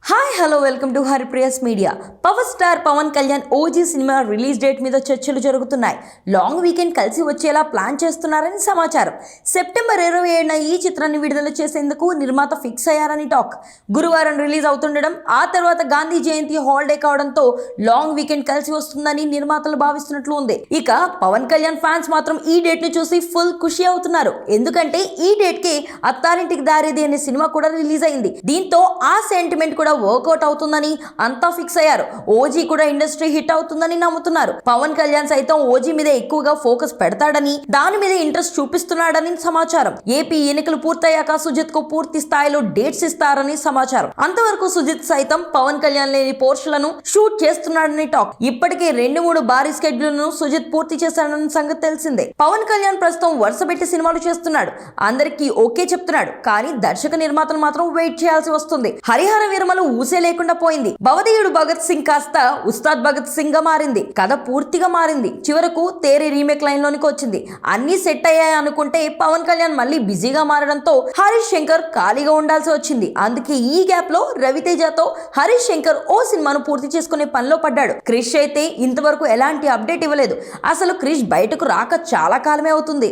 Hi hello welcome to Haripriya's media. Power star Pawan Kalyan OG సినిమా release date మీద చర్చలు జరుగుతున్నాయి. లాంగ్ వీకెండ్ కలిసి వచ్చేలా ప్లాన్ చేస్తున్నారని సమాచారం. సెప్టెంబర్ 27న ఈ చిత్రాన్ని విడుదల చేసేందుకు నిర్మాత ఫిక్స్ అయ్యారని టాక్. గురువారం రిలీజ్ అవుతుండడం, ఆ తర్వాత గాంధీ జయంతి హాలిడే కావడంతో లాంగ్ వీకెండ్ కలిసి వస్తుందని నిర్మాతలు భావిస్తున్నట్లు ఉంది. ఇక పవన్ కళ్యాణ్ ఫ్యాన్స్ మాత్రం ఈ డేట్ ను చూసి ఫుల్ ఖుషి అవుతున్నారు. ఎందుకంటే ఈ డేట్ కి అత్తారింటికి దారేది అనే సినిమా కూడా రిలీజ్ అయింది. దీంతో ఆ సెంటిమెంట్ కూడా వర్కౌట్ అవుతుందని అంతా ఫిక్స్ అయ్యారు. ఓజీ కూడా ఇండస్ట్రీ హిట్ అవుతుందని నమ్ముతున్నారు. పవన్ కళ్యాణ్ సైతం ఓజీ మీద ఎక్కువగా ఫోకస్ పెడతాడని, దాని మీద ఇంట్రెస్ట్ చూపిస్తున్నాడని సమాచారం. ఏపీ ఎన్నికలు పూర్తయ్యాక సుజిత్ కు పూర్తి స్థాయిలో డేట్స్ ఇస్తారని సమాచారం. అంతవరకు సుజిత్ సైతం పవన్ కళ్యాణ్ లేని పోర్షన్లను షూట్ చేస్తున్నాడని టాక్. ఇప్పటికే 2-3 భారీ స్కెడ్యూల్ను సుజిత్ పూర్తి చేశాడన్న సంగతి తెలిసిందే. పవన్ కళ్యాణ్ ప్రస్తుతం వరుస పెట్టి సినిమాలు చేస్తున్నాడు. అందరికీ ఓకే చెప్తున్నాడు. కానీ దర్శక నిర్మాతలు మాత్రం వెయిట్ చేయాల్సి వస్తుంది. హరిహర వీరమలు ఊసే లేకుండా పోయింది. భవదీయుడు భగత్ సింగ్ కాస్త ఉస్తాద్ భగత్ సింగ్ గా మారింది. కథ పూర్తిగా మారింది. చివరకు తేరి రీమేక్ లైన్ లోనికి వచ్చింది. అన్ని సెట్ అయ్యాయి అనుకుంటే పవన్ కళ్యాణ్ మళ్ళీ బిజీగా మారడంతో హరీష్ శంకర్ ఖాళీగా ఉండాల్సి వచ్చింది. అందుకే ఈ గ్యాప్ లో రవితేజతో హరీష్ శంకర్ ఓ సినిమాను పూర్తి చేసుకునే పనిలో పడ్డాడు. క్రిష్ అయితే ఇంతవరకు ఎలాంటి అప్డేట్ ఇవ్వలేదు. అసలు క్రిష్ బయటకు రాక చాలా కాలమే అవుతుంది.